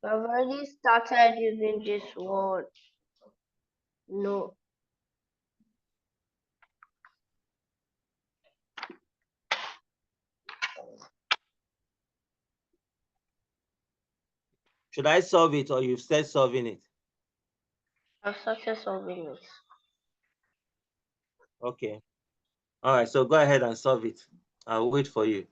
I've already started using this word. No. Should I solve it or you've said solving it? I've started solving it. Okay. All right, so go ahead and solve it. I'll wait for you.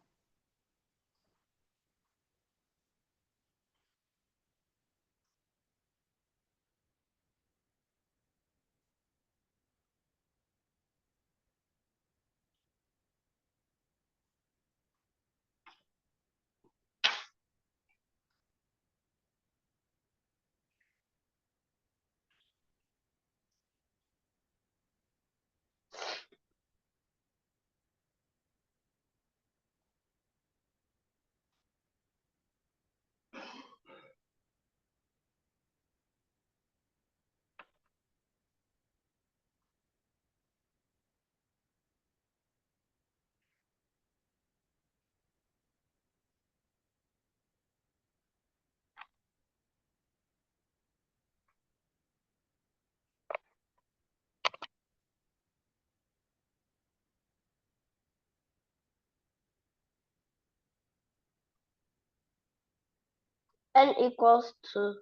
N equals to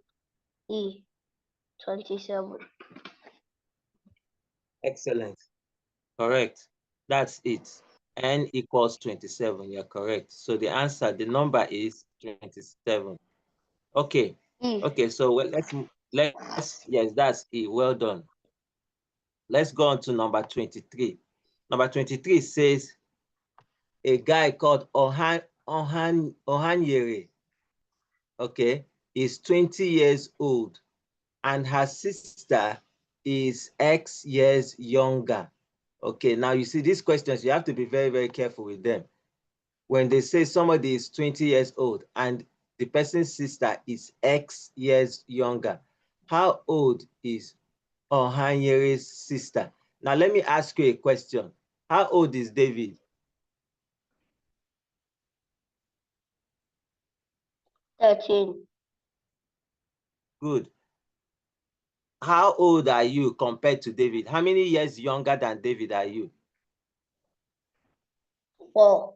E, 27. Excellent. Correct. That's it. N equals 27. You're correct. So the answer, the number is 27. Okay. E. Okay, so yes, that's it. Well done. Let's go on to number 23. Number 23 says a guy called Ohanyere, okay, is 20 years old and her sister is X years younger. Okay, now you see these questions, you have to be very, very careful with them. When they say somebody is 20 years old and the person's sister is X years younger, how old is Ohanyere's sister? Now, let me ask you a question. How old is David? 13. Good. How old are you compared to David? How many years younger than David are you? 4.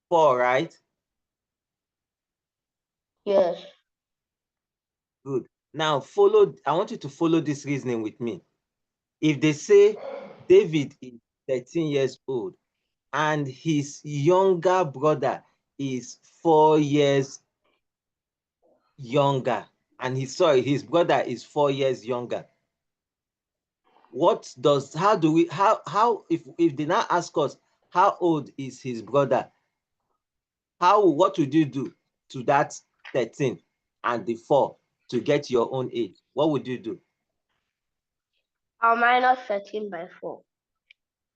4, right? Yes. Good. Now, I want you to follow this reasoning with me. If they say David is 13 years old and his younger brother is 4 years younger, and his brother is 4 years younger, if they now ask us how old is his brother, what would you do to that 13 and the 4 to get your own age? What would you do? I'll minus 13 by 4.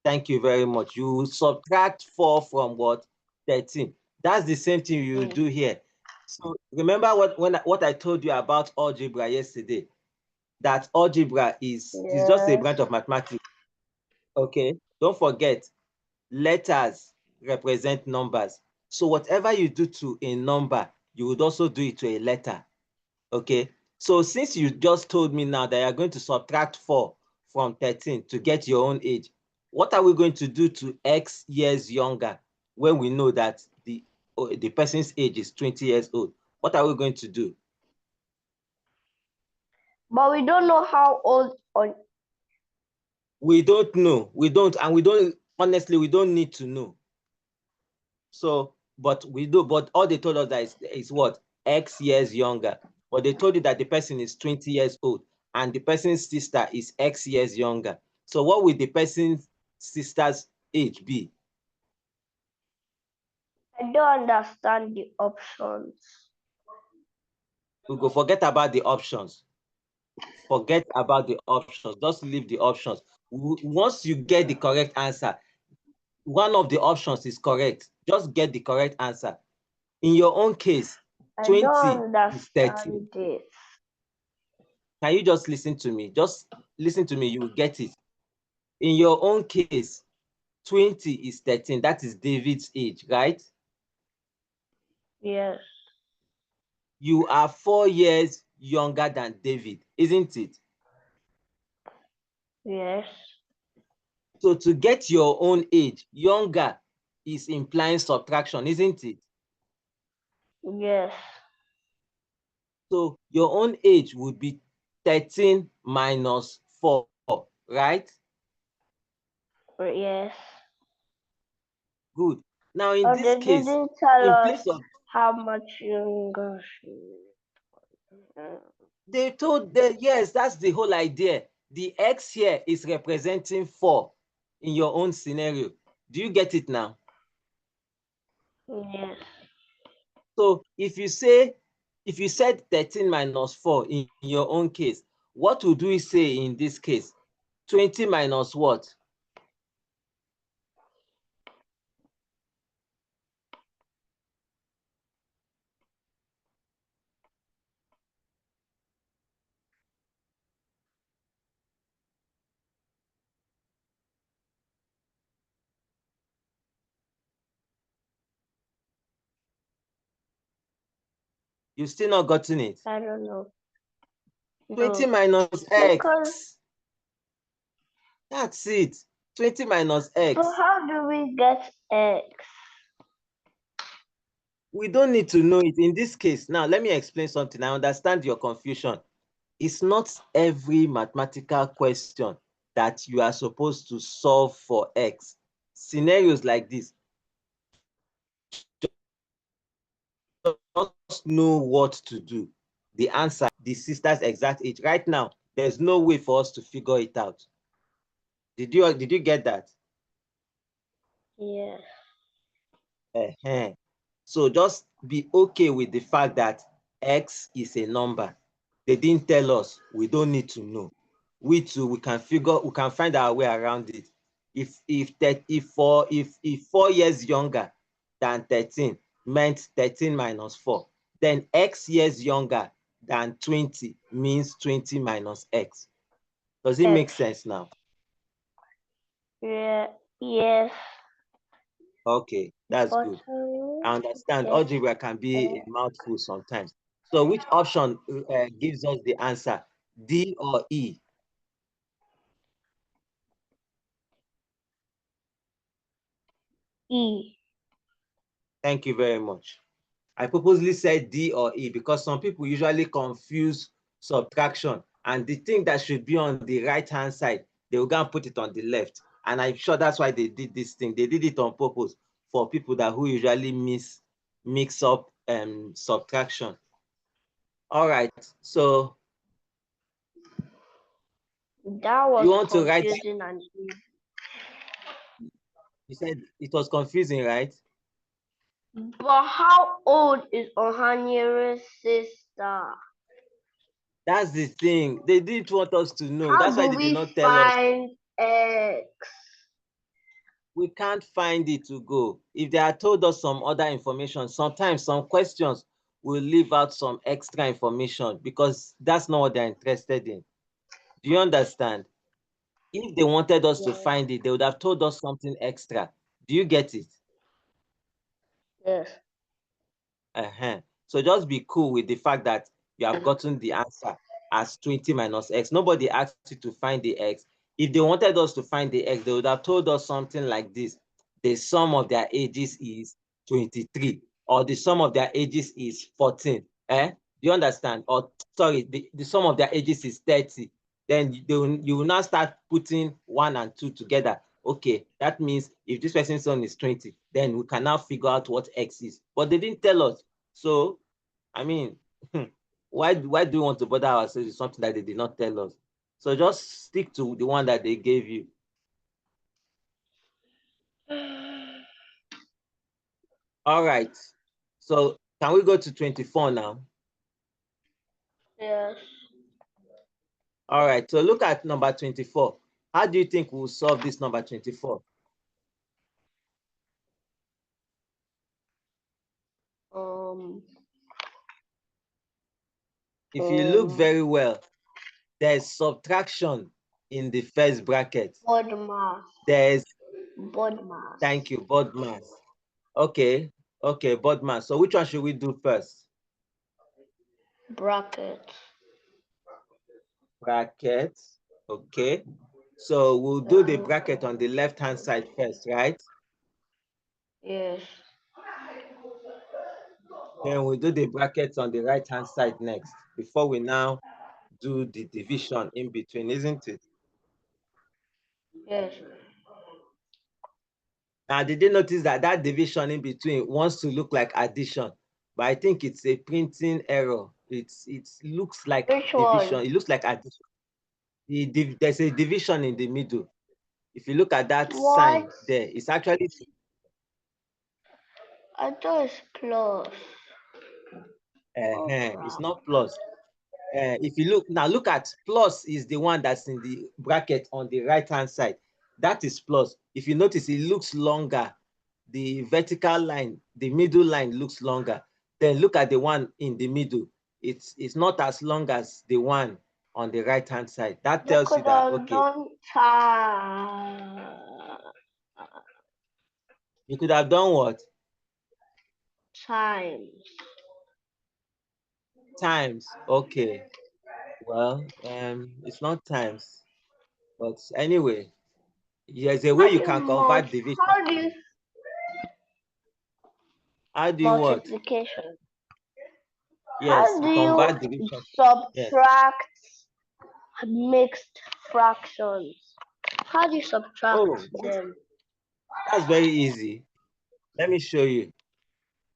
Thank you very much. You subtract 4 from what? 13. That's the same thing you do here. So remember what I told you about algebra yesterday, that algebra is just a branch of mathematics. Okay, don't forget, letters represent numbers. So whatever you do to a number, you would also do it to a letter. Okay, so since you just told me now that you're going to subtract 4 from 13 to get your own age, what are we going to do to X years younger when we know that the person's age is 20 years old? What are we going to do? But we don't know how old on. We don't know. Honestly, we don't need to know. So, but all they told us that is what? X years younger. But they told you that the person is 20 years old and the person's sister is X years younger. So what will the person's sister's age be? I don't understand the options. We go forget about the options. Forget about the options. Just leave the options. Once you get the correct answer, one of the options is correct. Just get the correct answer. In your own case, 20 is 13. This. Can you just listen to me? Just listen to me, you will get it. In your own case, 20 is 13. That is David's age, right? Yes. you are 4 years younger than David, isn't it? Yes. So to get your own age, younger is implying subtraction, isn't it? Yes. So your own age would be 13 minus 4, right? Yes. Good. Now in But this they case, didn't tell in us place of, how much younger she is. they told that, yes, that's the whole idea. The X here is representing 4 in your own scenario. Do you get it now? Yes. So if you said 13 minus 4 in your own case, what would we say in this case? 20 minus what? You still not gotten it? I don't know. 20 No. minus Because, X. That's it. 20 minus X. but how do we get X? We don't need to know it in this case. Now, let me explain something. I understand your confusion. It's not every mathematical question that you are supposed to solve for X. Scenarios like this, just know what to do. The answer, the sister's exact age. Right now, there's no way for us to figure it out. Did you get that? Yes. So just be okay with the fact that X is a number. They didn't tell us, we don't need to know. We too, we can find our way around it. If 4 years younger than 13 meant 13 minus 4, then X years younger than 20 means 20 minus X. Does it make X. sense now? Yeah. Yes. Okay, that's But good. I understand yes. algebra can be a mouthful sometimes. So which option gives us the answer? D or E? E. Thank you very much. I purposely said D or E because some people usually confuse subtraction, and the thing that should be on the right-hand side, they will go and put it on the left. And I'm sure that's why they did this thing. They did it on purpose for people that who usually mix up subtraction. All right. So That you was want to write, confusing and easy. you said it was confusing, right? But how old is Ohanire's sister? That's the thing. They didn't want us to know. How That's why do they did we not tell us. find X? We can't find it to go. If they had told us some other information, sometimes some questions will leave out some extra information because that's not what they're interested in. Do you understand? If they wanted us to Yes. find it, they would have told us something extra. Do you get it? Yes. So just be cool with the fact that you have gotten the answer as 20 minus X. Nobody asked you to find the X. If they wanted us to find the X, they would have told us something like this. The sum of their ages is 23, or the sum of their ages is 14. Do you understand? Or sorry, the sum of their ages is 30. Then you will now start putting 1 and 2 together. Okay, that means if this person's son is 20, then we can now figure out what X is. But they didn't tell us. So, I mean, why do we want to bother ourselves with something that they did not tell us? So just stick to the one that they gave you. All right. So can we go to 24 now? Yes. All right. So look at number 24. How do you think we'll solve this number 24? If you look very well, there's subtraction in the first bracket. Bodmas. There's, Bodmas. thank you, BODMAS. Okay, BODMAS. So which one should we do first? Bracket. Bracket. Okay. So we'll do the bracket on the left-hand side first, right? Yes. Then we'll do the brackets on the right-hand side next, before we now do the division in between, isn't it? Yes. Now, did you notice that that division in between wants to look like addition? But I think it's a printing error. It looks like Which division. one? It looks like addition. There's a division in the middle. If you look at that What? sign there, it's actually I thought it's plus. it's not plus. If you look at plus is the one that's in the bracket on the right-hand side. That is plus. If you notice, it looks longer. The vertical line, the middle line looks longer. Then look at the one in the middle. It's not as long as the one on the right-hand side. That You tells you could that, have okay, done time. you could have done what? Times. Times. Okay. Well, it's not times. But anyway, there's a way you can convert division. How do you How do you what? multiplication? Yes, How do you you convert division. Yes. subtract mixed fractions? How do you subtract Oh, them? that's very easy. Let me show you.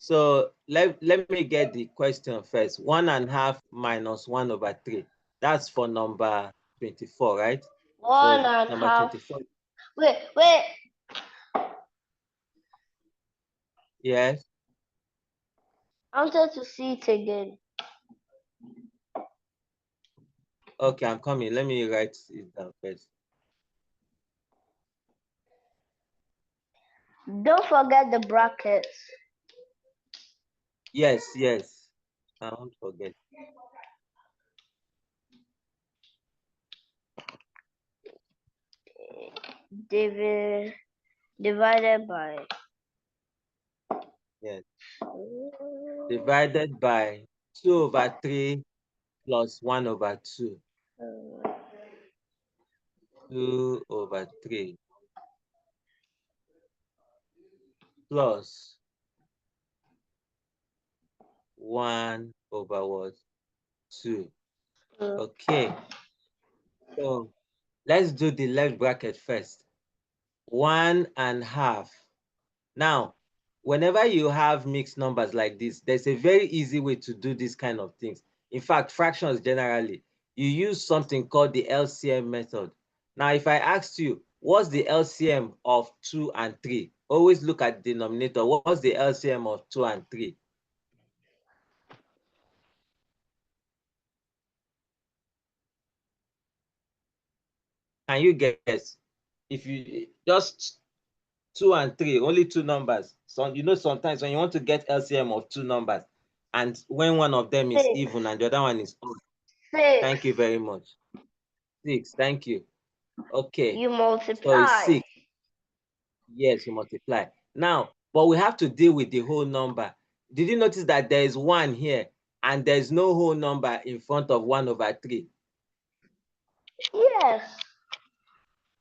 So let me get the question first. 1.5 minus 1/3. That's for number 24, right? One So and number half. 24. Wait. Yes. I wanted to see it again. Okay, I'm coming. Let me write it down first. Don't forget the brackets. Yes. I won't forget. Divided by. Yes. Divided by 2/3 plus 1/2. 2/3 plus 1/2. Okay, so let's do the left bracket first. 1.5. Now, whenever you have mixed numbers like this, there's a very easy way to do this kind of things. In fact, fractions generally, you use something called the LCM method. Now, if I asked you, what's the LCM of 2 and 3? Always look at the denominator. What's the LCM of 2 and 3? Can you guess? If you just 2 and 3, only two numbers. So sometimes when you want to get LCM of two numbers, and when one of them is 6. even and the other one is odd. 6. Thank you very much. 6. Thank you. Okay. You So it's multiply. 6. Yes, you multiply. Now, but we have to deal with the whole number. Did you notice that there is 1 here and there's no whole number in front of 1/3? Yes.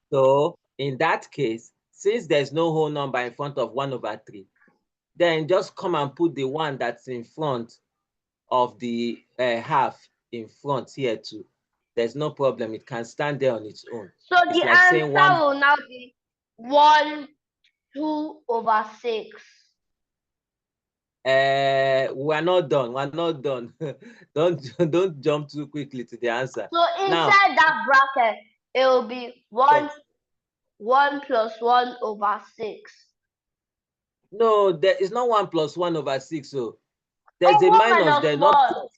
So in that case, since there's no whole number in front of 1/3, then just come and put the one that's in front of the half in front here too. There's no problem. It can stand there on its own. So It's the like saying answer will now be 1/2/6. We're not done. We're not done. don't jump too quickly to the answer. So inside that bracket, it will be 1 plus 1/6. No, there is not 1 plus 1/6. So there's a 1 minus minus there, not 1. plus.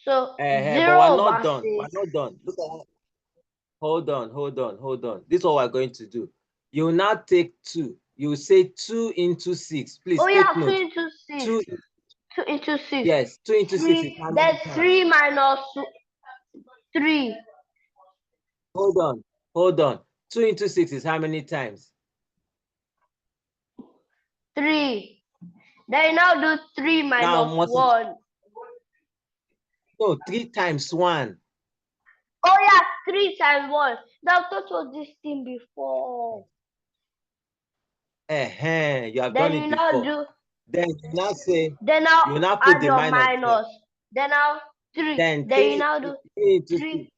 So But 0 we're over not done. 6. We're not done. Look at Hold on. This is what we're going to do. You will now take 2. You will say 2 into 6. Please Oh take yeah, 2 note. into 6. 2, 2 into 6. yes, 2 into 6 is how many That's times? 3 minus 3. Hold on. 2 into 6 is how many times? 3. Then now do 3 minus Now, 1. No, 3 times 1. Oh yeah, 3 times 1. Now I've taught this thing before. You have done Then it you now before. do. Then you now say, Then now you now put add the your minus there. minus. Then now 3. Then Then you now do 3 into 6.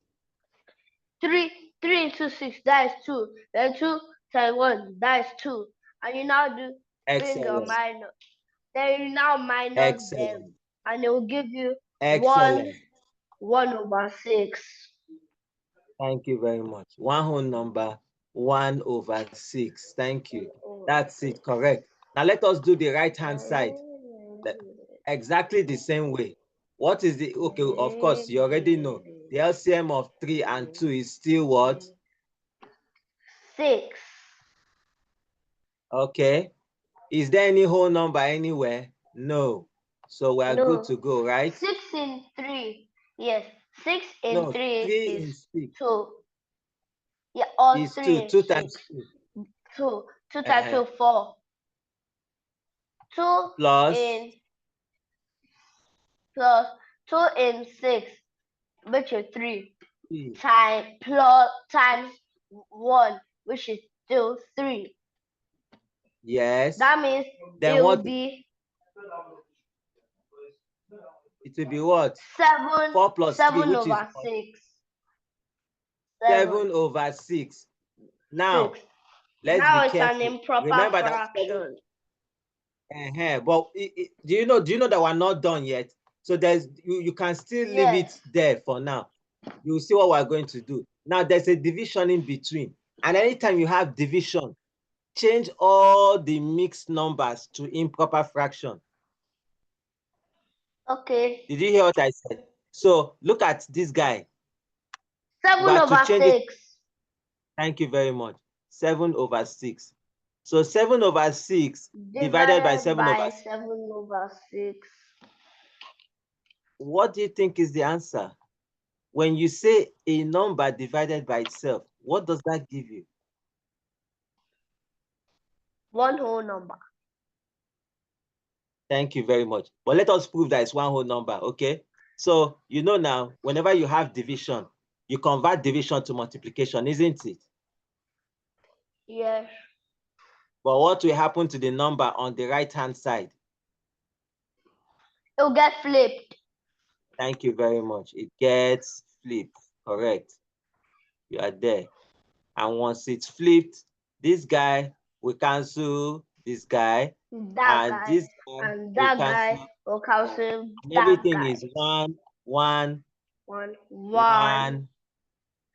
3. 3 into 6. That is 2. Then 2 times 1. That is 2. And you now do bring your Excellent. minus. Then you now minus them, Excellent. and it will give you one Excellent. 1/6. Thank you very much. One whole number, 1/6. Thank you. That's it. Correct. Now let us do the right hand side. Exactly the same way. What is the, okay, of course, you already know. The LCM of 3 and 2 is still what? 6. Okay. Is there any whole number anywhere? No. So we are good No. to go, right? 6 in 3. Yes. 6 in No, 3 3 is in 6 2. Yeah, or is 3 2. in 2 6. times 2. 2. 2 times 2, 4. 2 Plus in plus 2 in 6, which is 3. 3. Times 1, which is still 3. Yes. That means Then it will what? be It will be what? 7 4 plus 3, which is over what? 6. 7/6. Now, 6. let's be Now it's an careful. improper Remember that 7. fraction. But do you know that we're not done yet? So you can still leave it Yes. there for now. You'll see what we're going to do. Now there's a division in between. And anytime you have division, change all the mixed numbers to improper fraction. Okay. Did you hear what I said? So look at this guy. 7 We are to over change it. 6. Thank you very much. 7/6. So 7/6 divided by Divided 7 over by 6. 7 over 6. What do you think is the answer? When you say a number divided by itself, what does that give you? One whole number. Thank you very much. But let us prove that it's one whole number, okay? So you know now, whenever you have division, you convert division to multiplication, isn't it? Yes. But what will happen to the number on the right-hand side? It'll get flipped. Thank you very much. It gets flipped, correct? You are there. And once it's flipped, this guy will cancel this guy, That and guy. this guy And will that guy cancel, will cancel and that everything guy. is 1, 1, 1, 1, 1,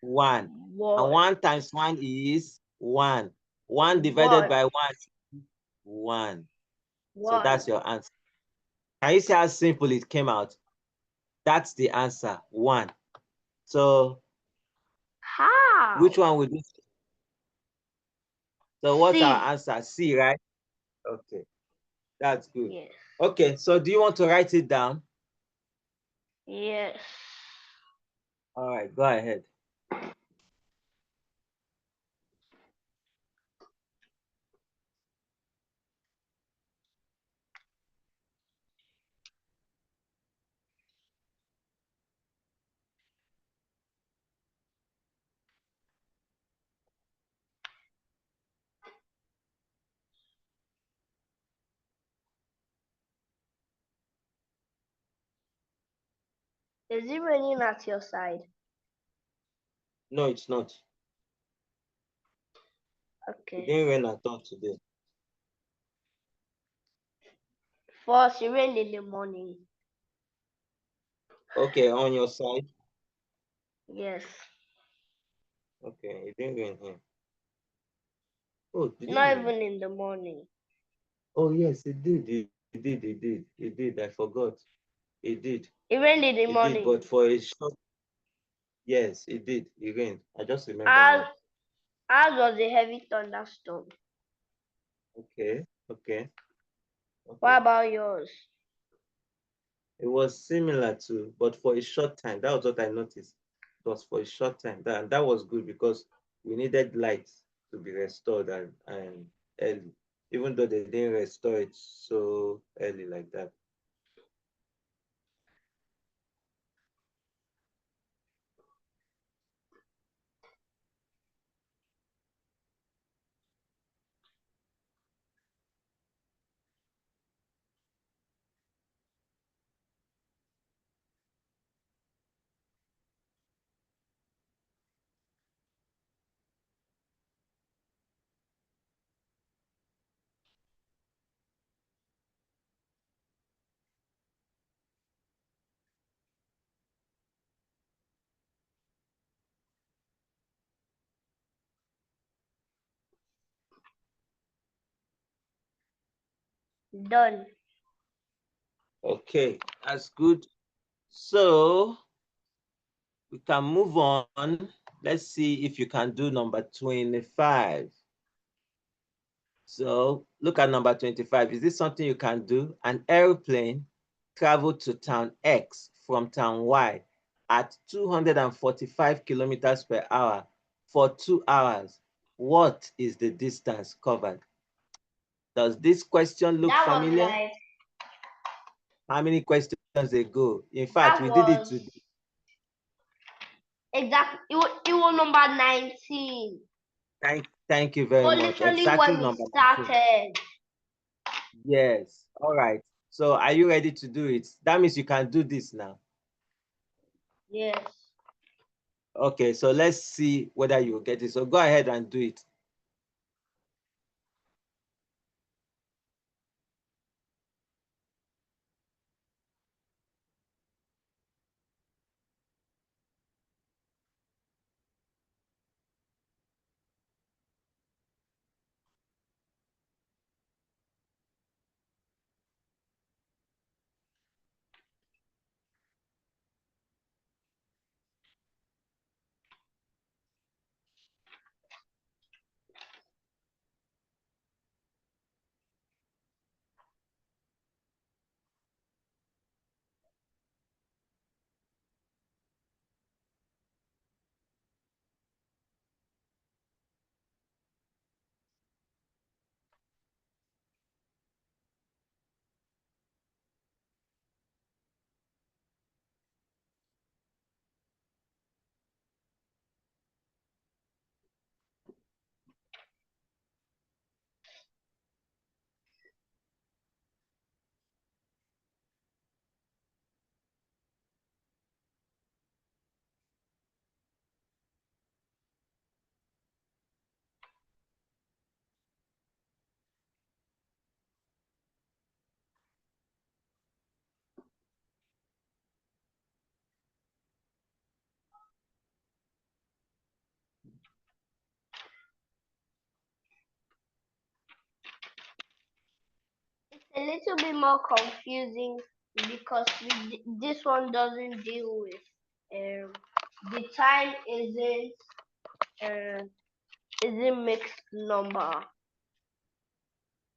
1. 1. And 1 times 1 is 1. 1 divided 1. by 1 is 1. So 1. that's your answer. Can you see how simple it came out? That's the answer, 1. So which How? one would you? So what's our C. answer? C, right? Okay, that's good. Yes. Okay, so do you want to write it down? Yes. All right, go ahead. Is it raining at your side? No, it's not. It Okay. didn't rain at all today. For us, it rained in the morning. Okay, on your side. Yes. Okay, it didn't rain here. Oh, did it Not rain? even in the morning. Oh, yes, it did. It did. It did. It did. I forgot. It did. It rained in the It did. morning. But for a short, yes, it did. It rained. I just remember As, now. as was a heavy thunderstorm. Okay. Okay. What Okay. about yours? It was similar to, but for a short time. That was what I noticed. It was for a short time. That was good because we needed light to be restored and early, even though they didn't restore it so early like that. Done. Okay, that's good. So we can move on. Let's see if you can do number 25. So look at number 25. Is this something you can do? An airplane traveled to town X from town Y at 245 kilometers per hour for 2 hours. What is the distance covered? Does this question look That was familiar? like How many questions ago? In fact, that we did it was today. exactly it was number 19. Thank you very But much. literally Exactly when we number 19. started. Yes. All right. So are you ready to do it? That means you can do this now. Yes. Okay, so let's see whether you get it. So go ahead and do it. It's a little bit more confusing because this one doesn't deal with the time uh, isn't mixed number.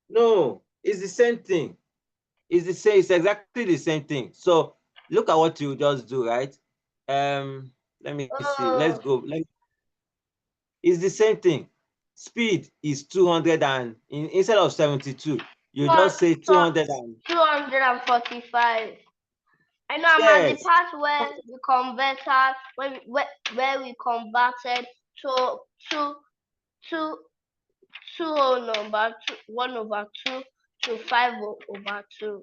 No, it's the same thing. It's the same, it's exactly the same thing. So look at what you just do, right? Let me see. Let's Oh, go. It's the same thing. Speed is 200 and instead of 72, you just say 200 and 245. I know I'm at the yes. part where we converted where we converted to two two two whole number 1/2 to 5/2.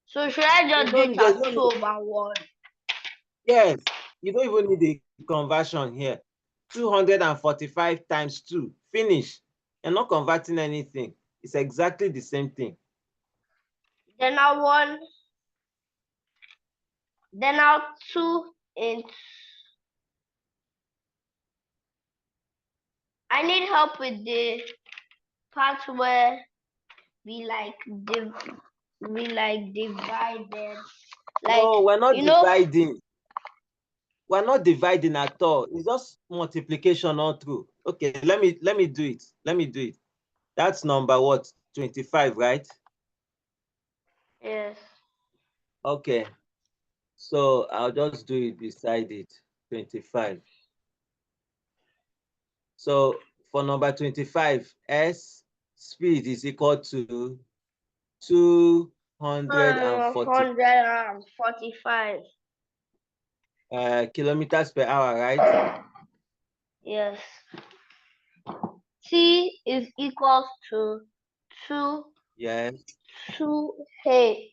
So should I just You do it didn't, there's as no two need, over one? yes. You don't even need the conversion here. 245 times 2. Finish. You're not converting anything. It's exactly the same thing. Then I want then I'll two in. I need help with the part where we like divided. Like No, we're not you know dividing. We're not dividing at all. It's just multiplication all through. Okay, let me do it. Let me do it. That's number what? 25, right? yes. Okay. So I'll just do it beside it. 25. So for number 25, S speed is equal to 240 145. kilometers per hour, right? Yes. T is equals to 2 Yes. 2h.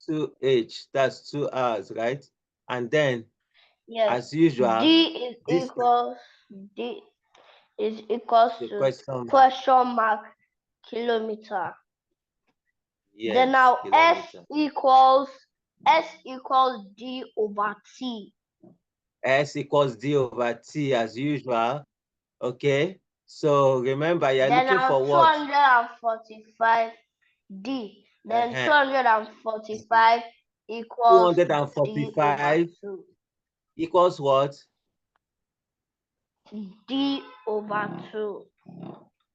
2h, that's 2 hours, right? And then, Yes. as usual, D is this equals D is equals the to question mark. question mark kilometer. Then Yes, now kilometer. S equals D over T. S equals D over T as usual. Okay. So remember, you're Then looking now for what? 245 D. Then Uh-huh. 245 equals D over 245 2. equals what? D over 2.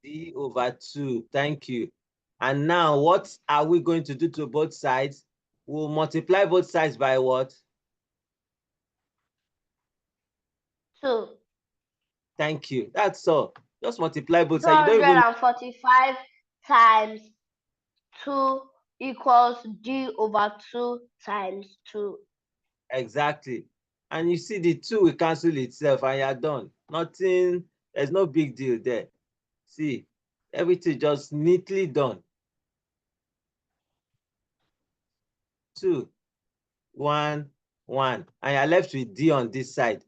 D over 2. Thank you. And now, what are we going to do to both sides? We'll multiply both sides by what? 2. Thank you. That's all. Just multiply both sides. You don't even 245 times 2 equals D over 2 times 2. exactly. And you see the 2 will cancel itself and you're done. Nothing, there's no big deal there. See, everything just neatly done. 2, 1, 1. And you're left with D on this side,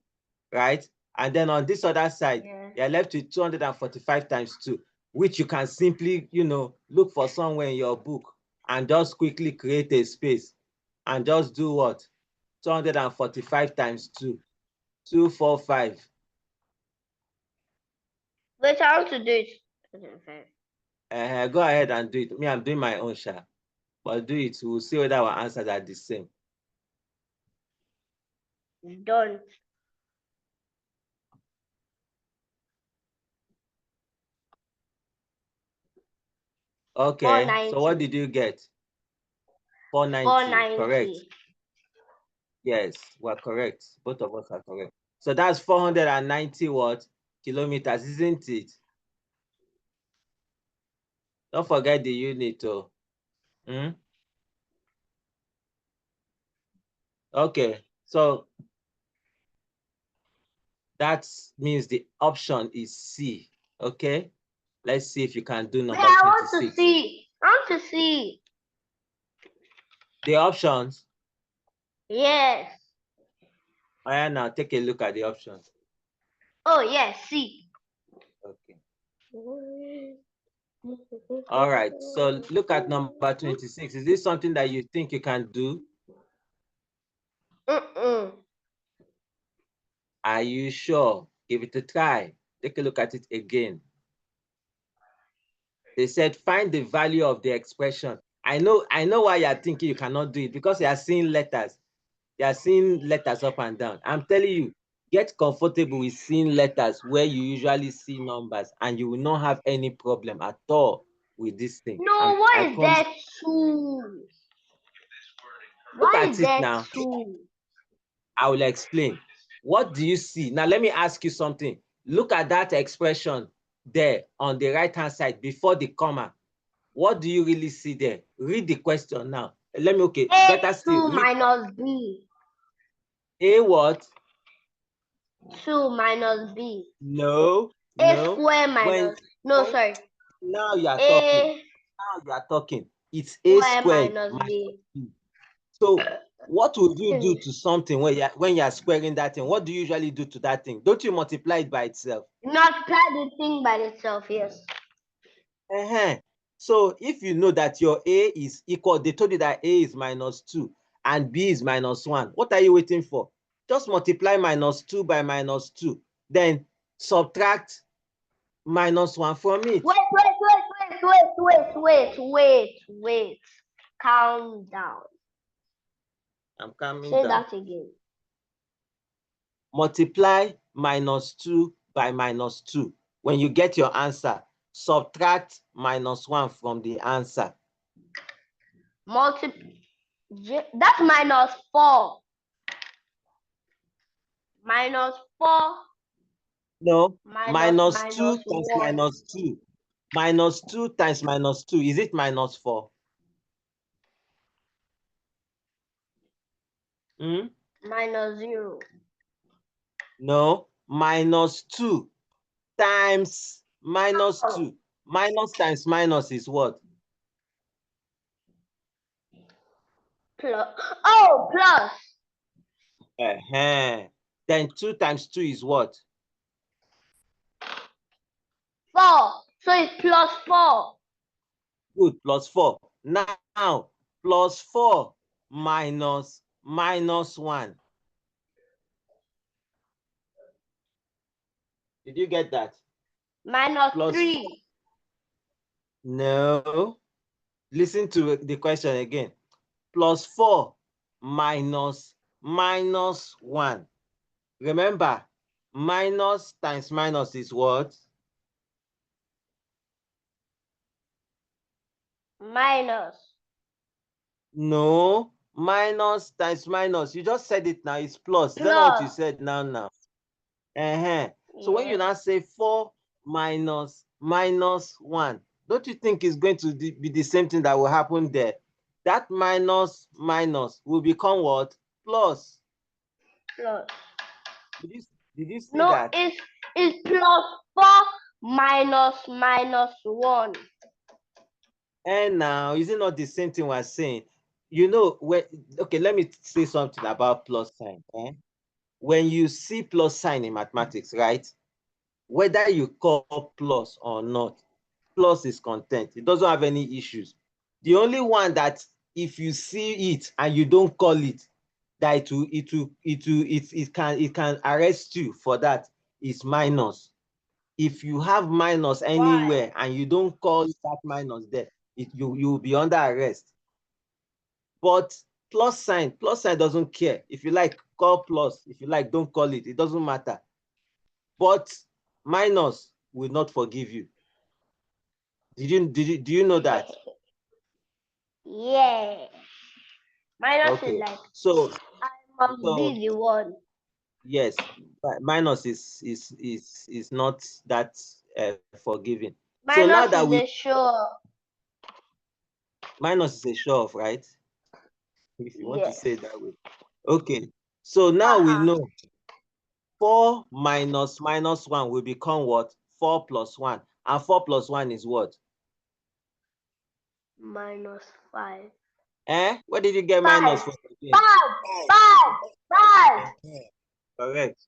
right? And then on this other side, you're left with 245 times 2, which you can simply, look for somewhere in your book and just quickly create a space and just do what? 245 times 2, 245. Wait, I want to do it. Go ahead and do it. Me, I'm doing my own share. But do it. We'll see whether our answers are the same. Done. Okay. So what did you get? 490. Correct. Yes, we're correct. Both of us are correct. So that's 490 what? Kilometers, isn't it? Don't forget the unit, oh. Okay, so that means the option is C. Okay, let's see if you can do number 26. I want to see. I want to see. The options? Yes. Oh, yeah, now take a look at the options. Oh, yes, C. Okay. All right, so look at number 26. Is this something that you think you can do? Are you sure? Give it a try. Take a look at it again. They said, find the value of the expression. I know why you're thinking you cannot do it, because you are seeing letters. You are seeing letters up and down. I'm telling you, get comfortable with seeing letters where you usually see numbers, and you will not have any problem at all with this thing. No, why is there 2? Why is there 2? I will explain. What do you see? Now, let me ask you something. Look at that expression there on the right-hand side before the comma. What do you really see there? Read the question now. Let me, okay, better still. A2 minus B. A what? 2 minus B. No. A square minus. Sorry. Now you are talking. Now you are talking. It's A squared minus B. So what would you do to something when you are squaring that thing? What do you usually do to that thing? Don't you multiply it by itself? Multiply the thing by itself, yes. So if you know that your A is equal, they told you that A is -2 and B is -1. What are you waiting for? Just multiply -2 by -2. Then subtract -1 from it. Wait. Calm down. I'm calming down. Say that again. Multiply -2 by -2. When you get your answer, subtract -1 from the answer. That's -4. -4. No, -2 times -2. -2 times -2. Is it -4? -0. No, -2 times -2. Minus times minus is what? Plus. Oh, plus. Then 2 times 2 is what? 4. So it's +4. Good, +4. Now, +4 minus -1. Did you get that? -3. No. Listen to the question again. Plus 4 minus 1. Remember, minus times minus is what? Minus. No, minus times minus. You just said it now. It's plus. Is that not what you Plus. said now? So when you Yes. now say 4 minus 1, don't you think it's going to be the same thing that will happen there? That minus will become what? Plus. Plus. Did you see No, that? it's plus 4 minus 1. And now, is it not the same thing we're saying? You know, okay, let me say something about plus sign. When you see plus sign in mathematics, right? Whether you call plus or not, plus is content. It doesn't have any issues. The only one that if you see it and you don't call it, that it can arrest you for that is minus. If you have minus anywhere and you don't call that minus there, you will be under arrest. But plus sign doesn't care. If you like, call plus. If you like, don't call it. It doesn't matter. But minus will not forgive you. Do you know that? Yeah. Minus is Okay. like So I must be the one. yes, minus is not that forgiving. So now Minus that is a sure. minus is a show off, right? If you want to Yes. say it that way. Okay. So now we know 4 minus 1 will become what? 4 plus 1. And 4 plus 1 is what? Minus 5. Where did you get 5. minus from again? 5. Correct.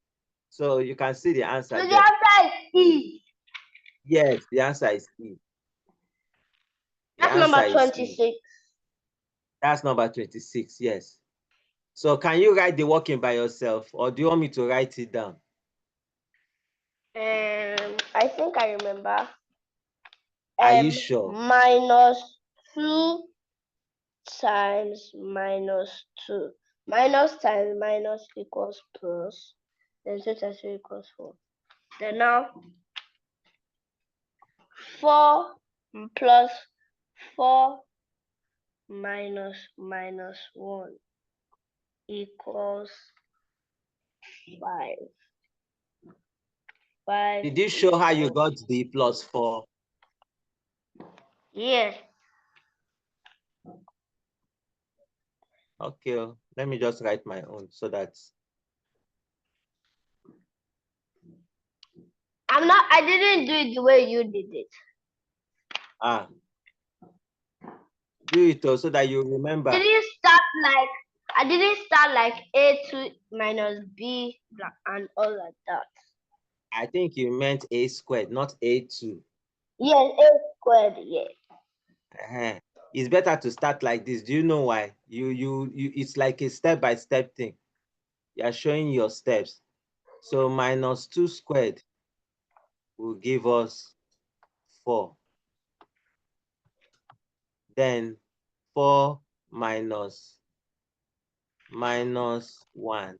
So you can see the answer So the there. answer is E. Yes, the answer is E. The That's answer number is E. 26. That's number 26, yes. So can you write the working by yourself or do you want me to write it down? I think I remember. Are you sure? Minus 2 times minus 2. Minus times minus equals plus. Then 2 times 2 equals 4. Then now 4 plus 4 minus 1 equals 5. 5 Did you show how you equals. got the plus 4? Yes. Okay, let me just write my own so that I didn't do it the way you did it. do it so that you remember. I didn't start like A2 minus B and all like that. I think you meant a squared, not a2. Yes, A squared, yes. It's better to start like this. Do you know why? It's like a step-by-step thing. You're showing your steps. So minus 2 squared will give us 4. Then 4 minus 1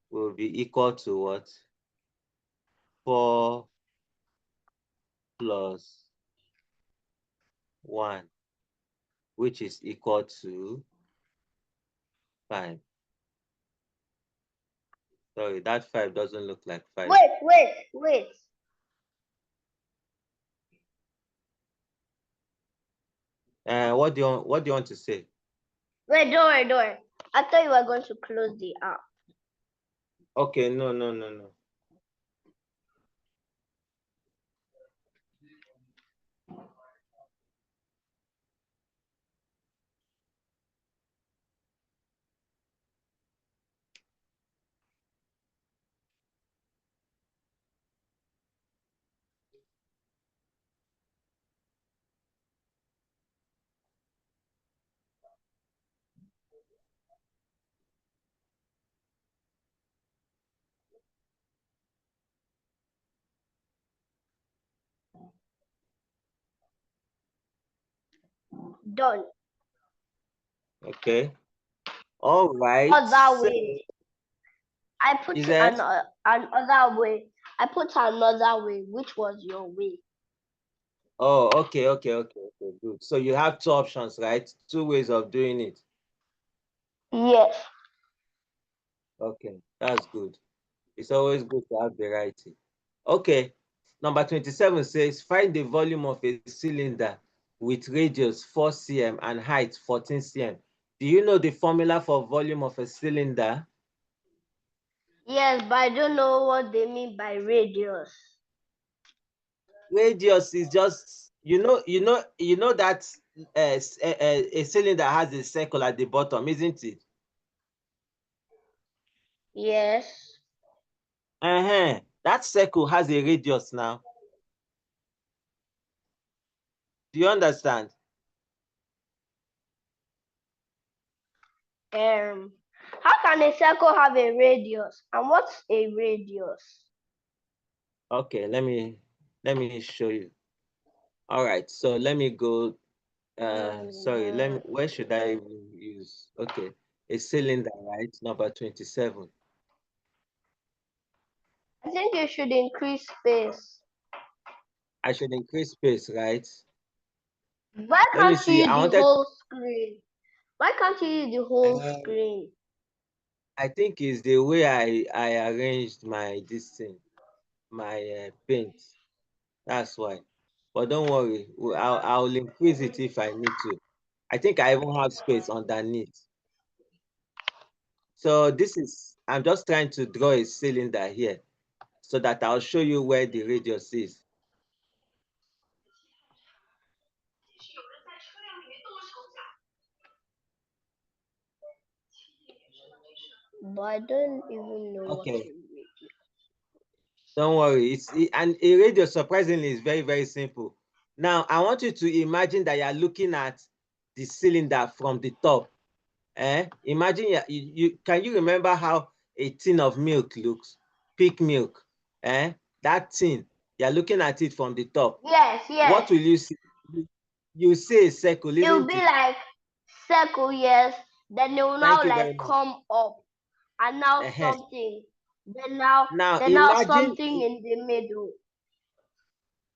will be equal to what? 4 plus 1, which is equal to 5. Sorry, that 5 doesn't look like 5. Wait. What do you want to say? Wait, don't worry. I thought you were going to close the app. Okay, no. Done. Okay. All right. Other way. I put Is that? another way. I put another way. Which was your way? Oh, okay, good. So you have two options, right? Two ways of doing it. Yes. Okay, that's good. It's always good to have variety. Okay, number 27 says, find the volume of a cylinder with radius 4 cm and height 14 cm. Do you know the formula for volume of a cylinder? Yes, but I don't know what they mean by radius. Radius is just, you know that a cylinder has a circle at the bottom, isn't it? Yes. That circle has a radius now. Do you understand? How can a circle have a radius? And what's a radius? Okay, let me show you. All right, so let me go. Sorry, where should I use? Okay, a cylinder, right? Number 27. I think you should increase space. I should increase space, right? Why Let me can't you see. use I the wanted. whole screen? Why can't you use the whole Uh, screen? I think it's the way I arranged my this thing, my paint. That's why. But don't worry, I'll increase it if I need to. I think I even have space underneath. So I'm just trying to draw a cylinder here so that I'll show you where the radius is. But I don't even know what Okay, a radius. don't worry. And a radius, surprisingly, is very, very simple. Now, I want you to imagine that you're looking at the cylinder from the top. Imagine can you remember how a tin of milk looks? Peak milk. That tin, you're looking at it from the top. Yes, What yes. will you see? You see a circle, It'll isn't be it? like circle, yes. Then it will Thank now you very like much. come up. And now something. Then now Imagine. something in the middle.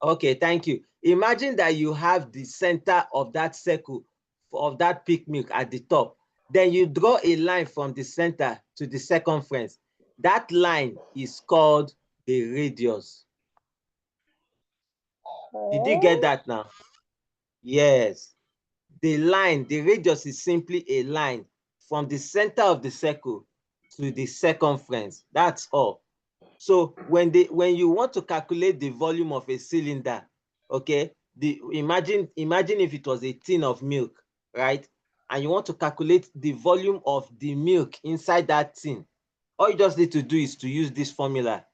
Okay, thank you. Imagine that you have the center of that circle of that peak milk at the top. Then you draw a line from the center to the circumference. That line is called the radius. Did you get that now? Yes. The radius is simply a line from the center of the circle to the circumference. That's all. So when you want to calculate the volume of a cylinder, okay, imagine if it was a tin of milk, right? And you want to calculate the volume of the milk inside that tin. All you just need to do is to use this formula.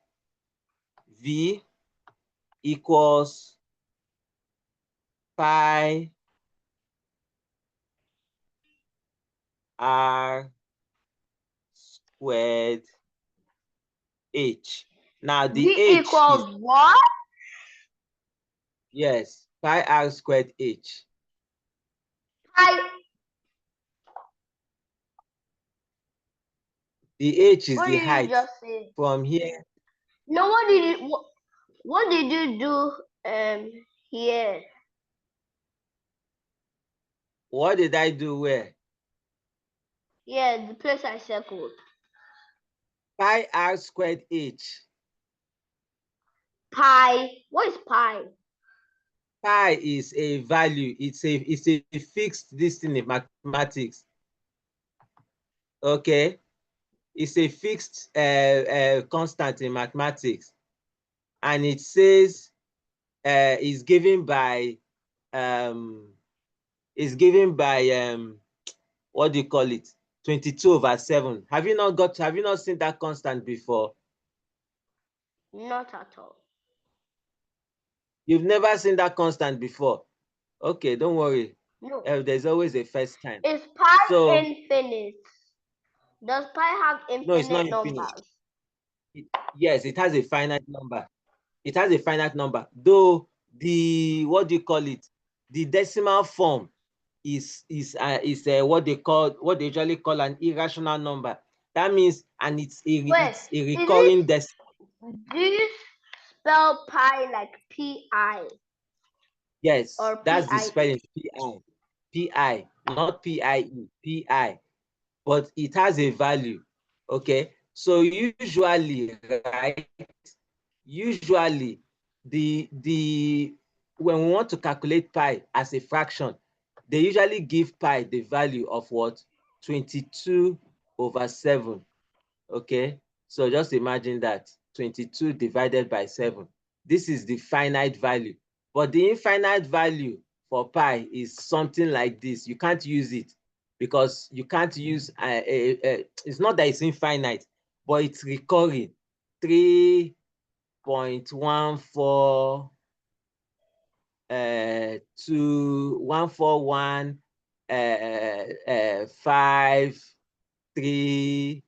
V equals pi r squared h. Now the V h is, equals what? yes, pi r squared h. Pi. The h is What the did you height just say? from here. No, what did you do here? What did I do where? Yeah, the place I circled. Pi r squared h. Pi. What is pi? Pi is a value. It's a fixed this thing in mathematics. Okay, it's a fixed constant in mathematics, and it says is given by what do you call it? 22/7. Have you not seen that constant before? Not at all. You've never seen that constant before. Okay, don't worry. No. There's always a first time. Is pi So infinite? Does pi have no, it's not infinite infinite. numbers? Yes, it has a finite number. It has a finite number. Though the, what do you call it? The decimal form is what they usually call an irrational number. That means, and it's a recurring decimal. Do you spell pi like P-I? Yes, Or that's the P-I-E? spelling, P-I. P-I, not P-I-E, P-I. But it has a value, okay? So usually, right, usually when we want to calculate pi as a fraction, they usually give pi the value of what? 22/7, okay? So just imagine that, 22 divided by 7. This is the finite value. But the infinite value for pi is something like this. You can't use it because you can't use, it's not that it's infinite, but it's recurring. 3.14 to 141 5 3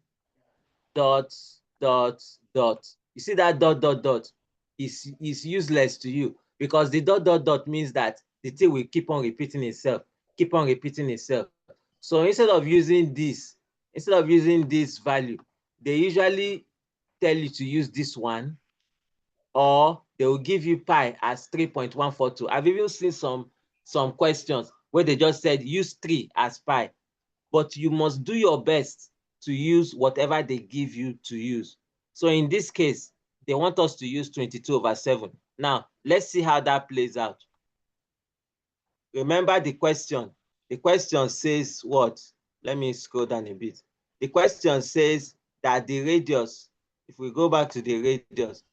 dot dot dot. You see that dot dot dot is useless to you, because the dot dot dot means that the thing will keep on repeating itself, keep on repeating itself. So instead of using this value, they usually tell you to use this one, or they will give you pi as 3.142. I've even seen some questions where they just said use 3 as pi, but you must do your best to use whatever they give you to use. So in this case, they want us to use 22/7. Now, let's see how that plays out. Remember the question. The question says what? Let me scroll down a bit. The question says that the radius, if we go back to the radius,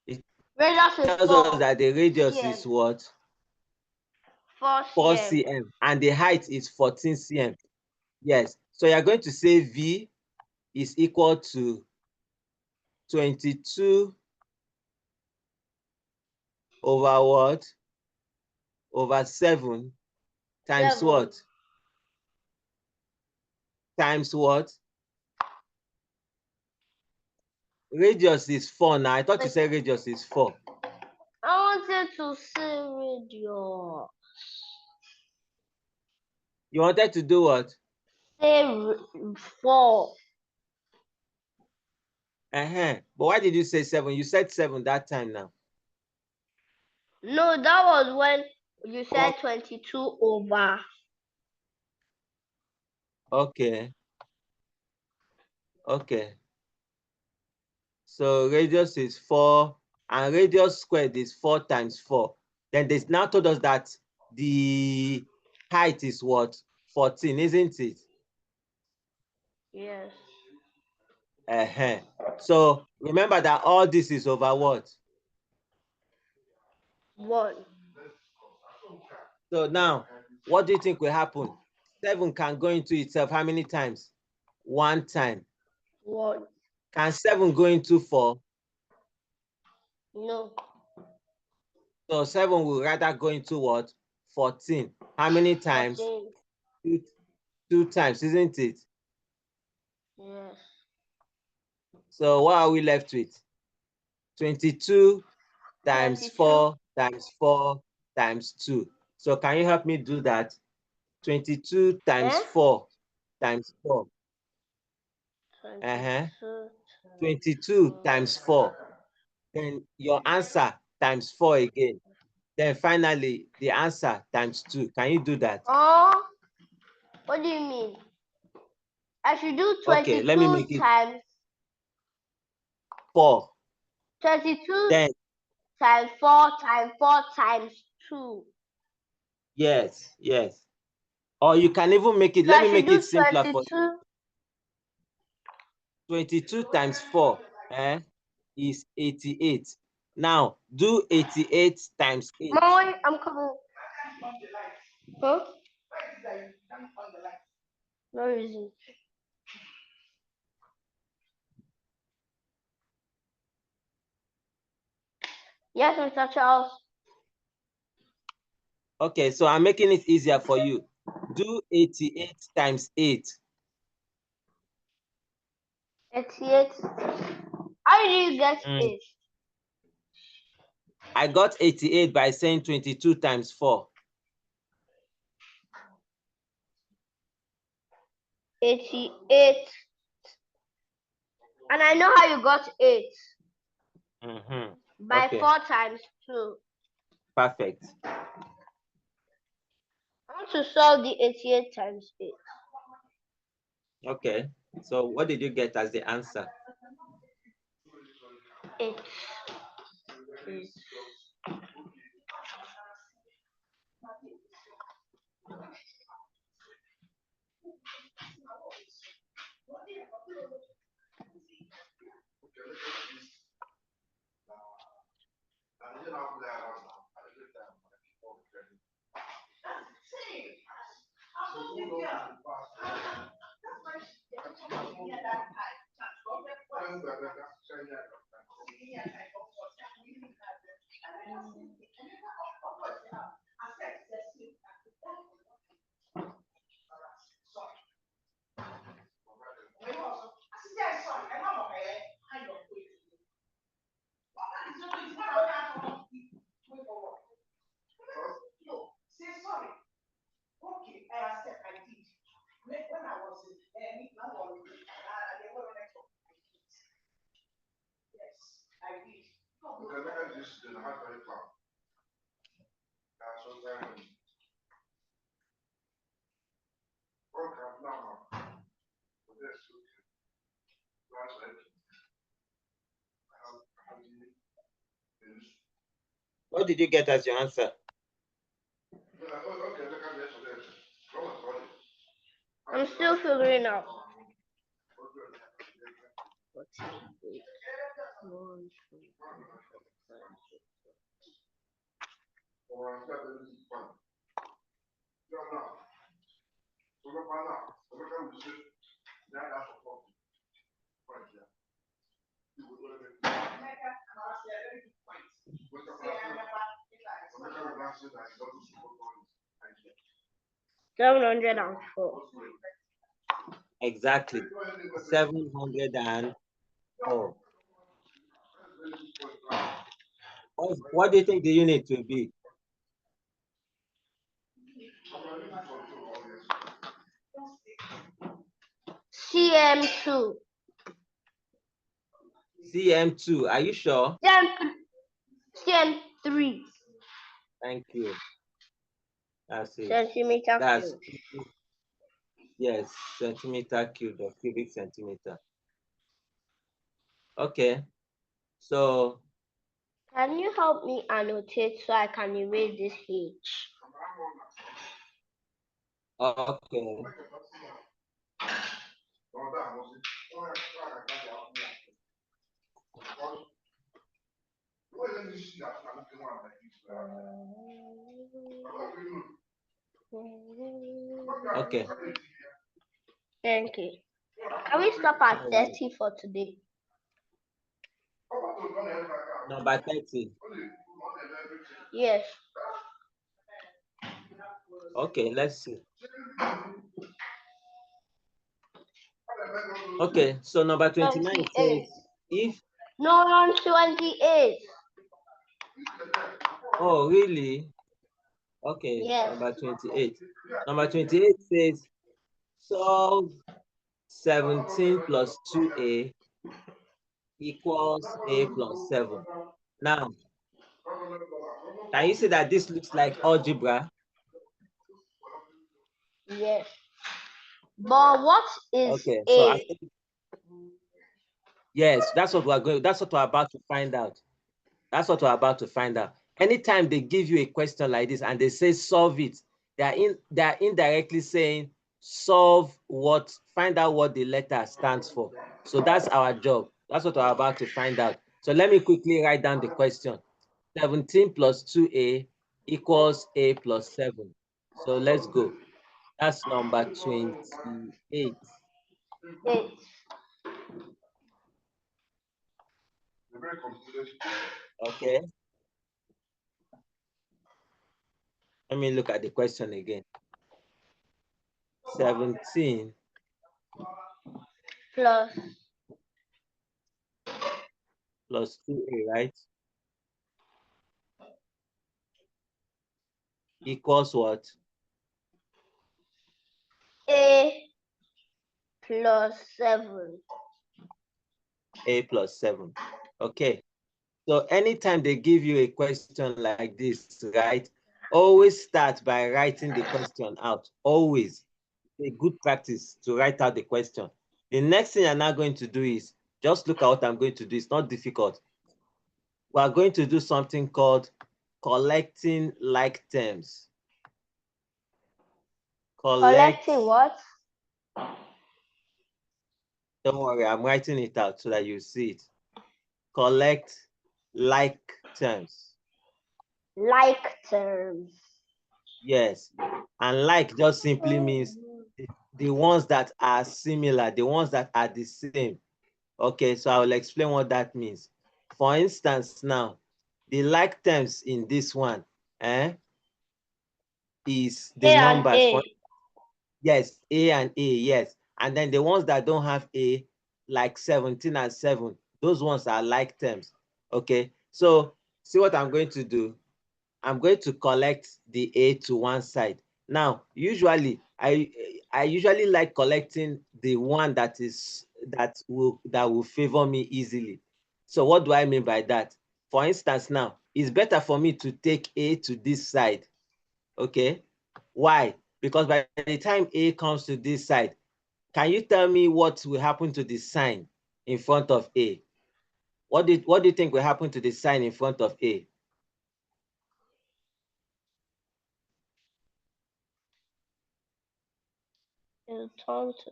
it tells us that the radius is what? 4 cm, and the height is 14 cm. Yes, so you're going to say V is equal to 22 over what? Over 7 times what? Times what? Radius is 4 now. I thought you said radius is 4. I wanted to say radius. You wanted to do what? Say 4. But why did you say 7? You said 7 that time now. No, that was when you said 22 over. Okay. Okay. So radius is 4, and radius squared is 4 times 4. Then they now told us that the height is what? 14, isn't it? Yes. So remember that all this is over what? 1. So now, what do you think will happen? 7 can go into itself how many times? 1 time. 1. Can 7 go into 4? No. So 7 will rather go into what? 14. How many times? 14. 2 times, isn't it? Yes. So what are we left with? 22 times 4 times 4 times 2. So can you help me do that? 22 times 4 times 4. 22 times 4. Then your answer times 4 again. Then finally, the answer times 2. Can you do that? Oh, what do you mean? I should do 22 okay, let me make it times 4. 22 then times 4 times 4 times 2. Yes, yes. Or you can even make it, So let me make it simpler for you. 22. 22 times 4 is 88. Now, do 88 times 8. Mom, I'm coming. Huh? No reason. Yes, Mr. Charles. Okay, so I'm making it easier for you. Do 88 times 8. 88. How did you get 8? I got 88 by saying 22 times 4. 88. And I know how you got 8. By Okay. 4 times 2. Perfect. I want to solve the 88 times 8. Okay. So what did you get as the answer? 8. What did you get as your answer? I'm still figuring out. $704. Exactly. 704. What do you think the unit will be? CM2. CM2. Are you sure? CM3. Thank you. That's it. Centimeter That's cube. yes, centimeter cube or cubic centimeter. Okay. So Can you help me annotate so I can erase this H? okay. Okay. Thank you. Can we stop at 30 for today? Number 30. Yes. Okay, let's see. Okay, so number 29 says if no, on 28. Oh, really? Okay, yes. Number 28. Number 28 says solve 17 plus 2a equals a plus 7. Now, can you see that this looks like algebra? Yes. But what is okay, A? so yes, that's what we're about to find out. That's what we're about to find out. Anytime they give you a question like this and they say solve it, they're indirectly saying solve what, find out what the letter stands for. So that's our job. That's what we're about to find out. So let me quickly write down the question. 17 plus 2a equals a plus 7. So let's go. That's number 28. 8. Okay. Let me look at the question again. 17 plus 2a, right? Equals what? A plus 7. A plus 7. Okay. So anytime they give you a question like this, right, always start by writing the question out. Always. A good practice to write out the question. The next thing you're now going to do is just look at what I'm going to do. It's not difficult. We are going to do something called collecting like terms. Collecting what? Don't worry, I'm writing it out so that you see it. Collect like terms. Like terms. Yes. And like just simply means the ones that are similar, the ones that are the same. Okay, so I will explain what that means. For instance, now, the like terms in this one is the A and numbers. A. Yes, A and A, yes. And then the ones that don't have A, like 17 and 7, those ones are like terms. Okay, so see what I'm going to do. I'm going to collect the A to one side. Now, usually, I usually like collecting the one that will favor me easily. So what do I mean by that? For instance, now, it's better for me to take A to this side. Okay? Why? Because by the time A comes to this side, can you tell me what will happen to the sign in front of A? What do you think will happen to the sign in front of A? It turns to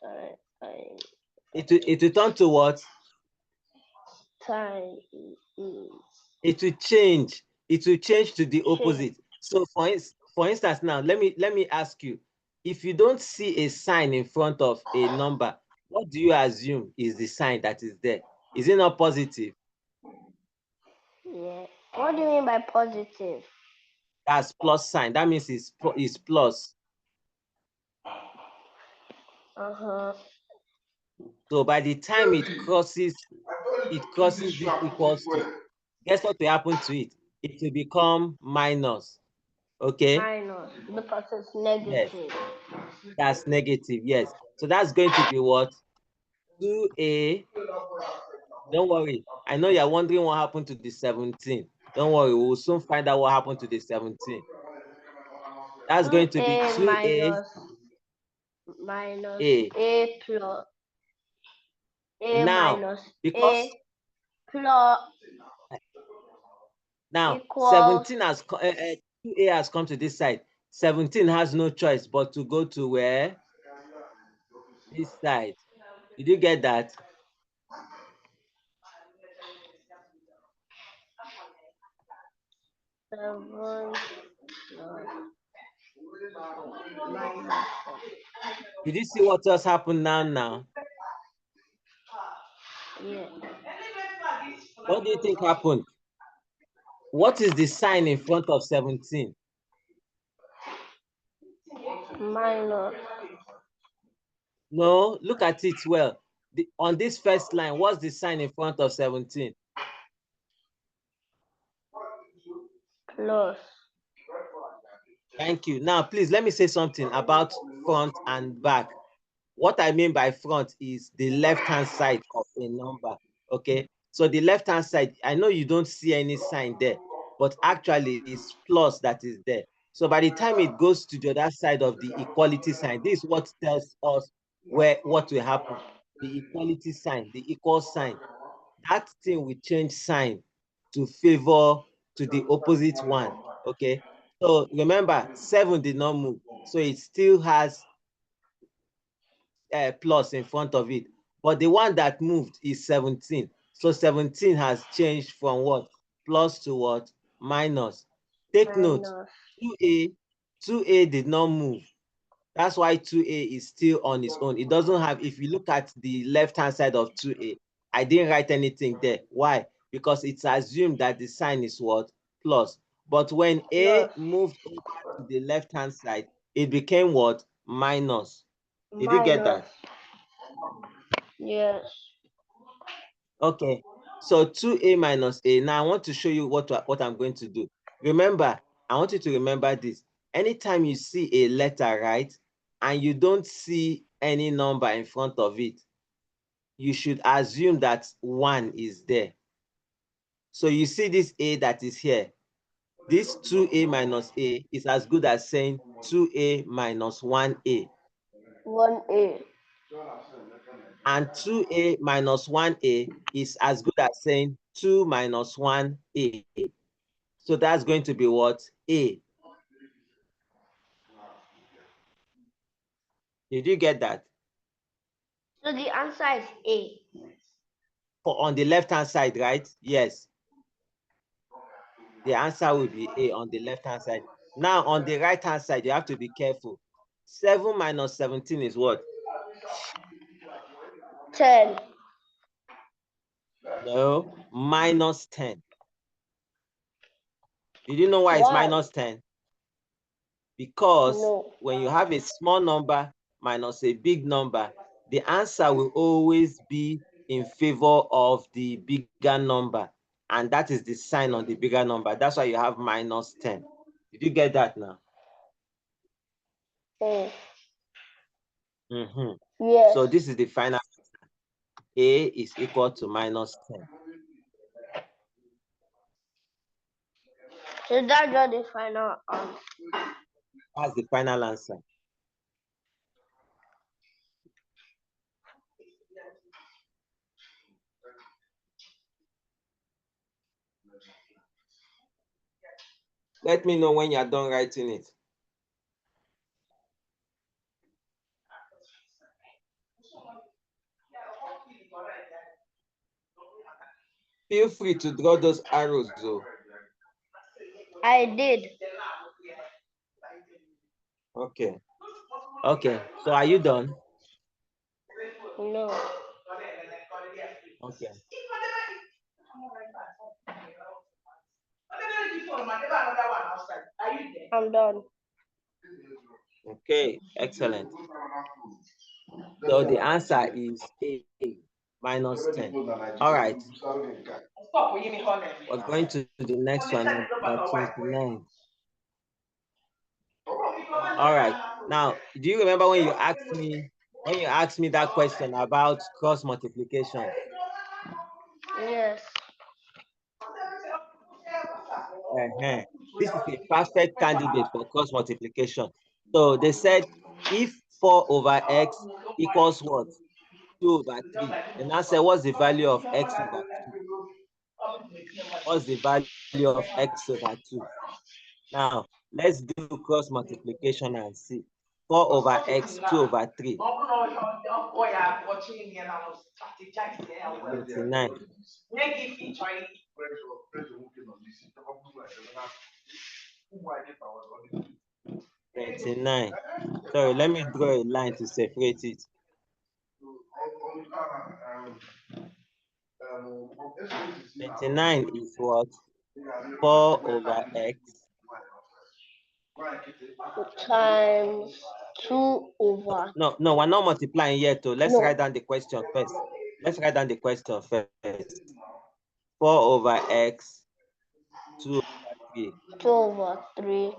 time. It will turn to what? Time. It will change. It will change to the opposite. So for instance, now let me ask you, if you don't see a sign in front of a number, what do you assume is the sign that is there? Is it not positive? Yeah. What do you mean by positive? That's plus sign. That means it's plus. Uh-huh. So by the time it crosses this equals to, guess what will happen to it? It will become minus. Okay? Minus because it's Yes, negative. that's negative. Yes. So that's going to be what? 2A. Don't worry. I know you're wondering what happened to the 17. Don't worry. We'll soon find out what happened to the 17. That's going to be 2A 2A minus A. A plus A Now, minus A because plus now equals 17 has 2A has come to this side. 17 has no choice but to go to where? This side. Did you get that? seven plus minus Did you see what just happened now? yeah. What do you think happened? What is the sign in front of 17? Minus No, look at it well. On this first line, what's the sign in front of 17? plus. Thank you. Now, please let me say something about front and back. What I mean by front is the left-hand side of a number. Okay. So the left-hand side, I know you don't see any sign there, but actually it's plus that is there. So by the time it goes to the other side of the equality sign, this is what tells us what will happen. The equality sign, the equal sign, that thing will change sign to favor to the opposite one. Okay. So remember, 7 did not move. So it still has plus in front of it. But the one that moved is 17. So 17 has changed from what? Plus to what? Minus. Take note, Minus 2A did not move. That's why 2A is still on its own. It doesn't have, if you look at the left-hand side of 2A, I didn't write anything there. Why? Because it's assumed that the sign is what? Plus. But when A plus moved over to the left-hand side, it became what? Minus. Did you get minus that? yes. Okay. So 2A minus A. Now I want to show you what I'm going to do. Remember, I want you to remember this. Anytime you see a letter, right, and you don't see any number in front of it, you should assume that 1 is there. So you see this A that is here. This 2A minus A is as good as saying 2A minus 1A. 1A. And 2A minus 1A is as good as saying 2 minus 1A. So that's going to be what? A. Did you get that? So the answer is A. On the left-hand side, right? Yes. The answer will be A on the left-hand side. Now, on the right-hand side, you have to be careful. 7 minus 17 is what? 10. No, minus 10. Did you know why it's Why? minus 10? Because No. when you have a small number minus a big number, the answer will always be in favor of the bigger number. And that is the sign on the bigger number. That's why you have minus 10. Did you get that now? Yes. So this is the final answer. A is equal to minus 10. So that's not the final answer. That's the final answer. Let me know when you're done writing it. Feel free to draw those arrows, though. I did. Okay. Okay. So are you done? No. Okay. I'm done. Okay. Excellent. So the answer is A, minus 10. All right. We're going to the next one, number 29. All right. Now, do you remember when you asked me that question about cross multiplication? Yes. This is a perfect candidate for cross multiplication. So they said if 4 over x equals what? 2 over 3. And I said, what's the value of x over 2? What's the value of x over 2? Now, let's do cross multiplication and see. 4 over x, 2 over 3. 29. 29. Sorry, let me draw a line to separate it. 29 is what? 4 over x times 2 over. No, we're not multiplying yet. Let's No. write down the question first. Let's write down the question first. 4 over x, 2 over 3. 2 over 3.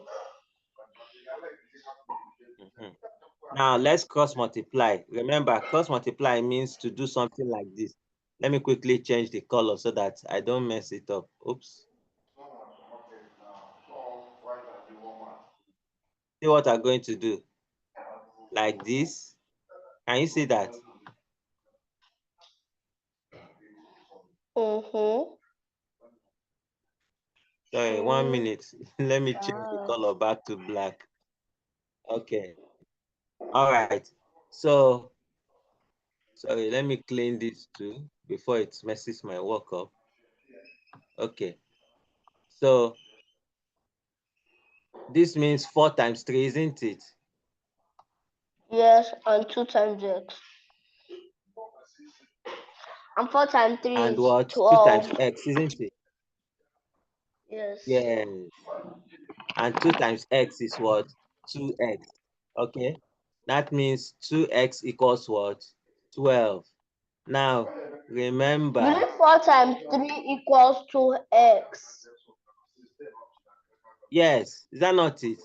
Now let's cross multiply. Remember, cross multiply means to do something like this. Let me quickly change the color so that I don't mess it up. Oops. See what I'm going to do. Like this. Can you see that? Sorry, 1 minute. Let me change the color back to black. Okay. All right. So, sorry, let me clean this too before it messes my work up. Okay. So, this means 4 times 3, isn't it? Yes, and 2 times x. And 4 times 3 And is what? 12. 2 times x, isn't it? Yes. Yes. And 2 times x is what? 2x. Okay. That means 2x equals what? 12. Now, remember. Believe 4 times 3 equals 2x. Yes. Is that not it?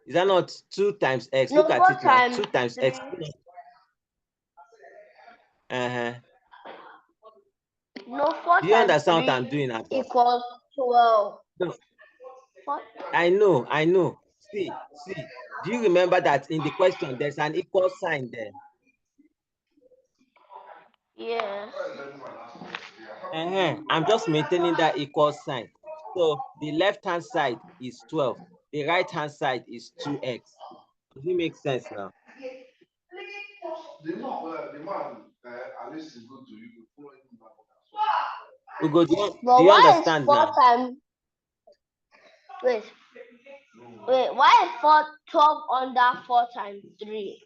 Is that not 2 times x? No, Look at 4 it now. times 2 times x. 3. Uh-huh. No, 4 Do you times understand what 3 I'm doing, Abba? equals 12. No, What? I know, I know. See, do you remember that in the question there's an equal sign there? Yes. I'm just maintaining that equal sign. So the left-hand side is 12. The right-hand side is 2x. Does it make sense now? Ugo, do But you why is understand 4 now? times, wait, why is 12 under 4 times 3?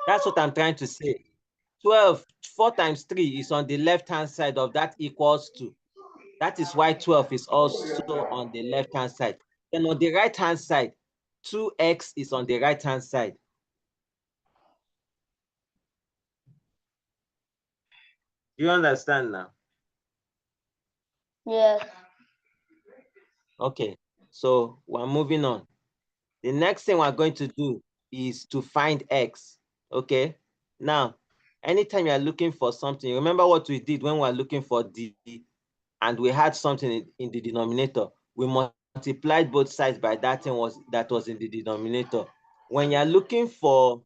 That's what I'm trying to say. 12, 4 times 3 is on the left-hand side of that equals to. That is why 12 is also on the left-hand side. Then on the right-hand side, 2x is on the right-hand side. Do you understand now? Yes. Okay, so we're moving on. The next thing we're going to do is to find x. Okay, now, anytime you're looking for something, remember what we did when we were looking for d and we had something in the denominator. We multiplied both sides by that thing that was in the denominator. When you're looking for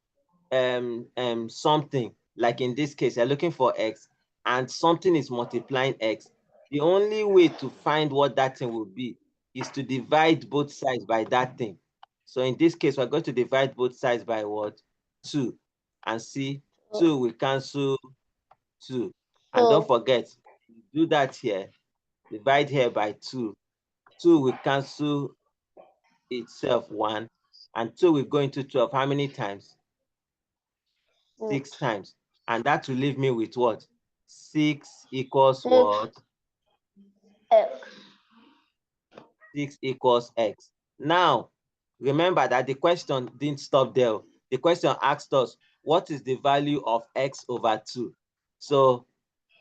something, like in this case, you're looking for x and something is multiplying x, the only way to find what that thing will be is to divide both sides by that thing. So in this case, we're going to divide both sides by what? 2. And see, 2 will cancel 2. And don't So, forget, do that here. Divide here by 2. 2 will cancel itself 1. And 2 will go into 12. How many times? 6 times. And that will leave me with what? 6 equals 6 what? x. 6 equals x. Now, remember that the question didn't stop there. The question asked us, what is the value of x over 2? So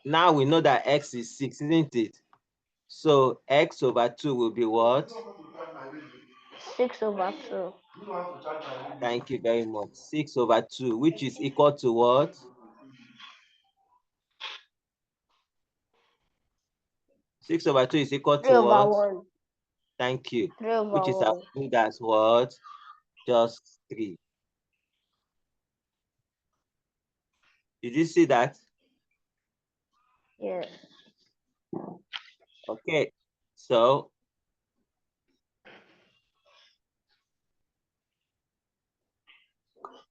now we know that x is 6, isn't it? So x over 2 will be what? 6 over 2. Thank you very much. 6 over 2, which is equal to what? 6 over 2 is equal 3 to over what? 1. Thank you. 3 over Which is as 1. good as what? Just 3. Did you see that? Yes. Okay. So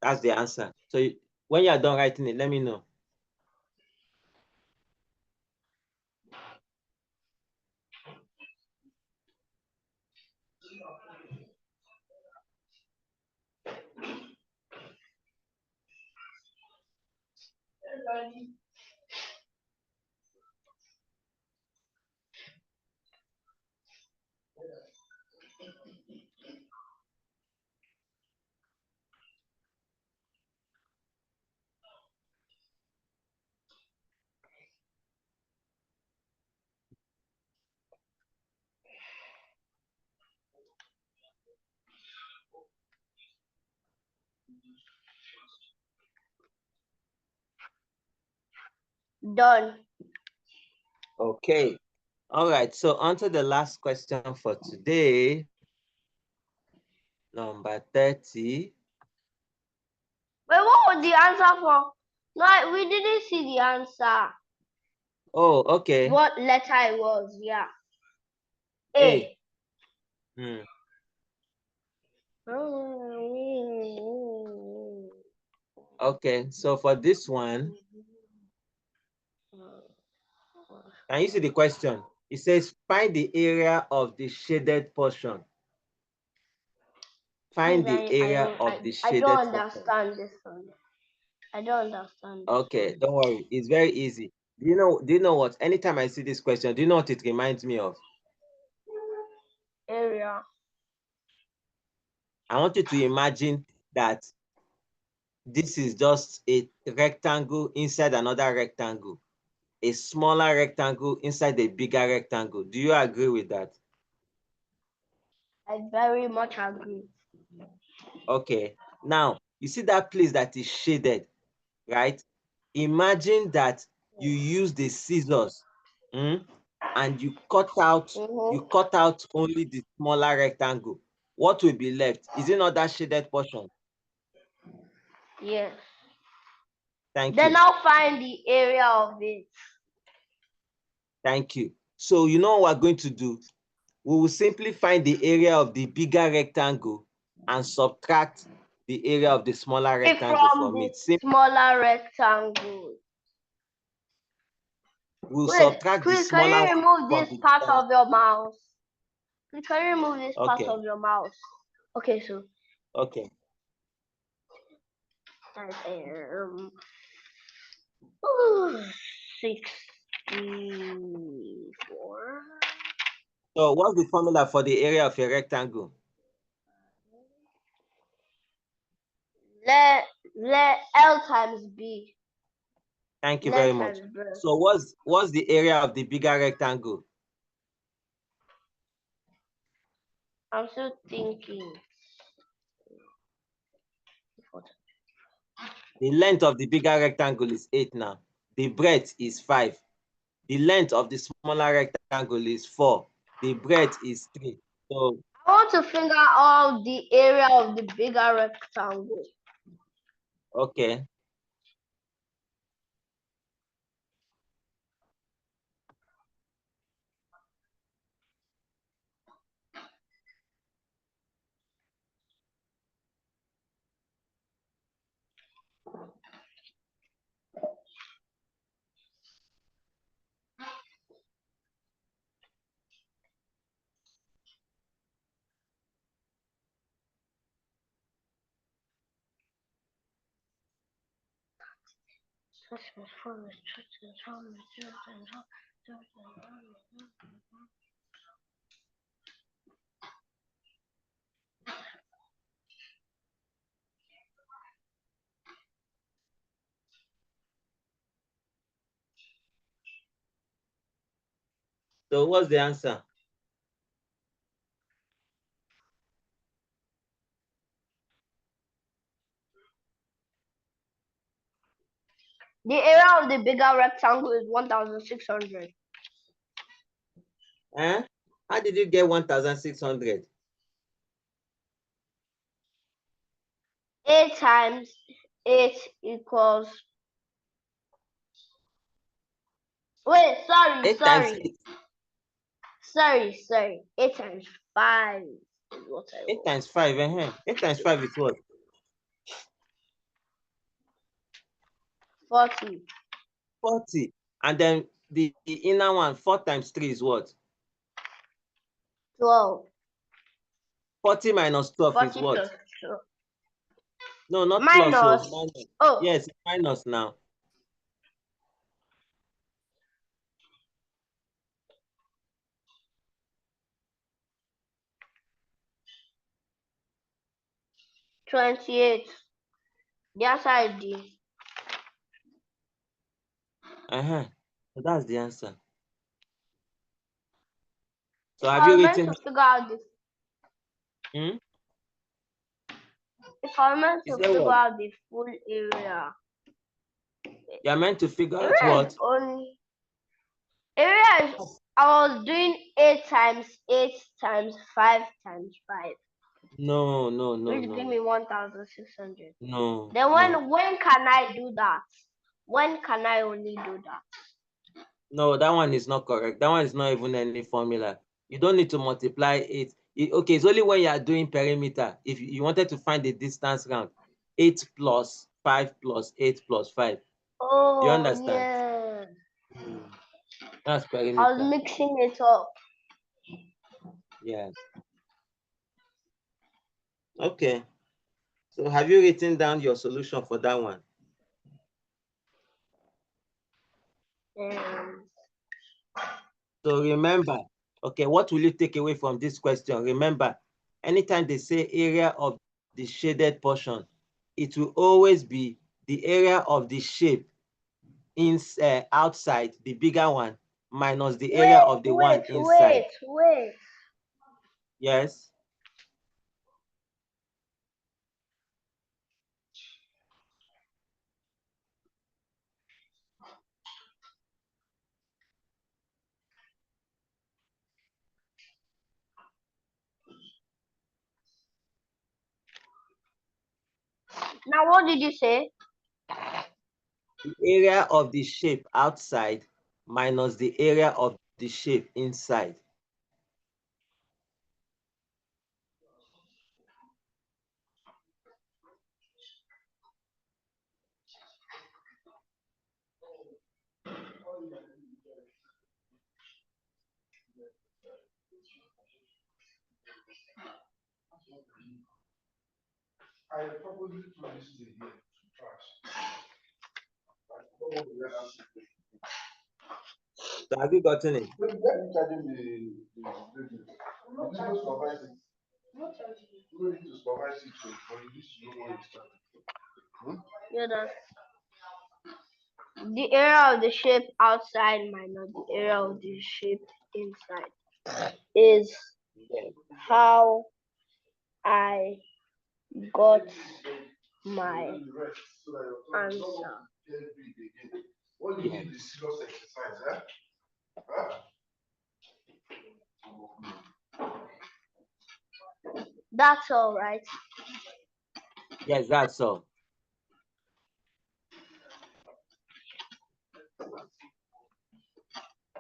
that's the answer. So when you're done writing it, let me know. Done. Okay. All right. So on to the last question for today. Number 30. Wait, what was the answer for? No, we didn't see the answer. Oh, okay. What letter it was? Yeah. A. A. Hmm. Okay. So for this one, can you see the question? It says, find the area of the shaded portion. Find Please, the area of the I shaded don't portion. understand this one. I don't understand this Okay, one. don't worry. It's very easy. Do you know what? Anytime I see this question, do you know what it reminds me of? Area. I want you to imagine that this is just a rectangle inside another rectangle, a smaller rectangle inside a bigger rectangle. Do you agree with that? I very much agree. Okay. Now, you see that place that is shaded, right? Imagine that you use the scissors, and you cut out only the smaller rectangle. What will be left? Is it not that shaded portion? Yes. Thank Then you. I'll find the area of it. Thank you. So you know what we're going to do? We will simply find the area of the bigger rectangle and subtract the area of the smaller rectangle From from the it. smaller rectangle. We'll Wait, subtract the please can smaller you one remove from this the part bigger one. of your mouse? Please can you remove this part Okay. of your mouse? Okay, so Okay. 64. So what's the formula for the area of a rectangle? Let L times B. Thank you very much. So what's the area of the bigger rectangle? I'm still thinking. The length of the bigger rectangle is 8 now. The breadth is 5. The length of the smaller rectangle is 4. The breadth is 3. So I want to figure out the area of the bigger rectangle. okay. So what's the answer? The area of the bigger rectangle is 1,600. Eh? How did you get 1,600? 8 times 8 equals. Wait, 8 times 8. Sorry. 8 times 5 is what I 8 want. times 5. 8 times 5 is what? 40. 40. And then the inner one, 4 times 3 is what? 12. 40 minus 12 is 40 what? plus 12. No, not plus. Minus. So minus. Oh. Yes, minus now. $28. The answer is D. So that's the answer. So If have I you were meant written? to figure out this, if I were meant Is to that figure what? out the full area, You're meant to figure out area is what? only area is. I was doing 8 times 8 times 5 times 5, No. which give me 1,600. No. Then No. when can I do that? When can I only do that? No, that one is not correct. That one is not even any formula. You don't need to multiply it. Okay, it's only when you are doing perimeter. If you wanted to find the distance round, 8 plus 5 plus 8 plus 5. You Oh understand? yeah. That's I was perimeter. mixing it up. Yeah. Okay. So have you written down your solution for that one? So remember, okay, what will you take away from this question? Remember, anytime they say area of the shaded portion, it will always be the area of the shape outside, the bigger one, minus the area of the one inside. Wait. Yes? Now, what did you say? The area of the shape outside minus the area of the shape inside. I probably threw this thing here to trash. So have you gotten it? Where are you charging the business? You need to supervise it. You need to supervise it, but you need to know when you start. Yeah, that's the area of the shape outside minus the area of the shape inside is Yes. how I got my answer. What you Yes. need is serious exercise, eh? Huh? That's all right. Yes, that's all.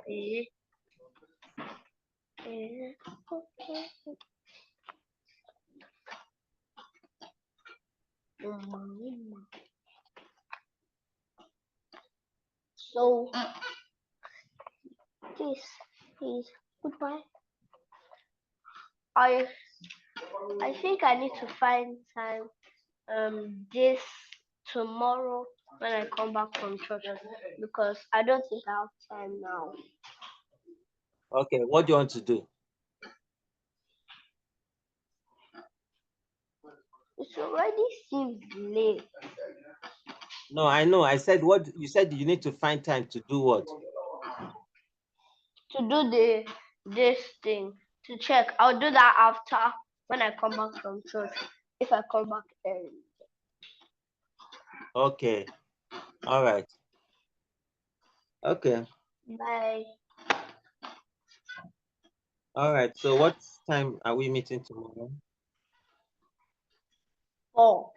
Eh, okay. So this is goodbye. I think I need to find time this tomorrow when I come back from church because I don't think I have time now. Okay, what do you want to do? It already seems late. No, I know. I said what you said you need to find time to do what? To do this thing to check. I'll do that after when I come back from church. If I come back early. Okay. All right. Okay. Bye. All right. So what time are we meeting tomorrow? 4.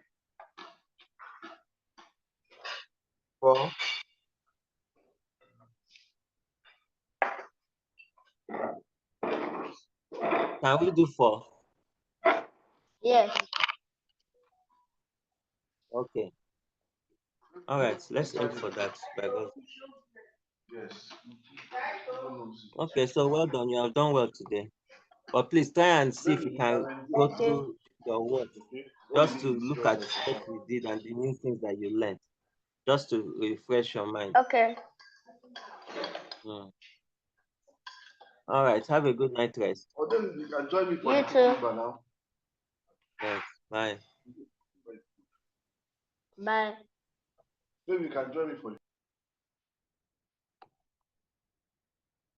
4. Can we do 4? Yes. Okay. All right. Let's aim for that by God. Yes. Okay. So well done. You have done well today. But please try and see if you can go through your work just to look at what you did and the new things that you learned, just to refresh your mind. Okay. All right. Have a good night rest. Or then you can join me for You the too. fever now. Yes. Bye. Bye. Maybe you can join me for